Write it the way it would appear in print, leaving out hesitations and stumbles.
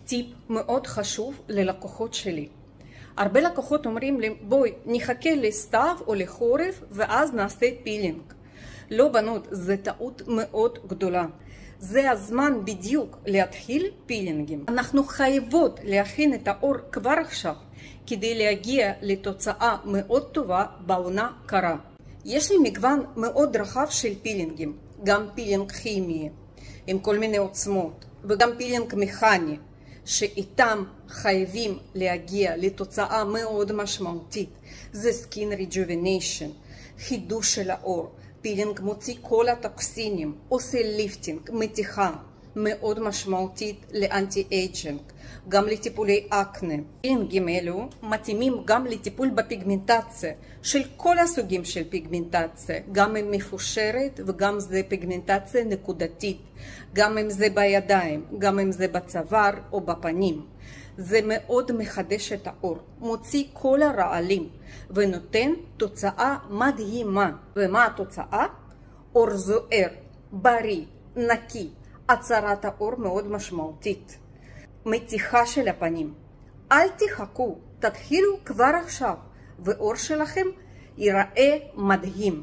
טיפ מאוד חשוב ללקוחות שלי. הרבה לקוחות אומרים לי, בואי נחכה לסתיו או לחורף ואז נעשה פילינג. לא בנות, זו טעות מאוד גדולה. זה הזמן בדיוק להתחיל פילינגים. אנחנו חייבות להכין את העור כבר עכשיו, כדי להגיע לתוצאה מאוד טובה בעונה קרה. יש לי מגוון מאוד רחב של פילינגים, גם פילינג כימי, עם כל מיני עוצמות, וגם פילינג מכני, שאיתם חייבים להגיע לתוצאה מאוד משמעותית. זה סקין ריג'ווניישן, חידוש של העור. פילינג מוציא כל הטוקסינים, עושה ליפטינג, מתיחה מאוד משמעותית לאנטי-אייג'ינג, גם לטיפולי אקנה. פילינגים אלו מתאימים גם לטיפול בפיגמנטציה, של כל הסוגים של פיגמנטציה, גם אם מפושרת וגם זה פיגמנטציה נקודתית, גם אם זה בידיים, גם אם זה בצוואר או בפנים. זה מאוד מחדש את העור, מוציא כל הרעלים ונותן תוצאה מדהימה. ומה התוצאה? עור זוהר, בריא, נקי, הצרת העור מאוד משמעותית. מתיחה של הפנים. אל תחכו, תתחילו כבר עכשיו, ועור שלכם ייראה מדהים.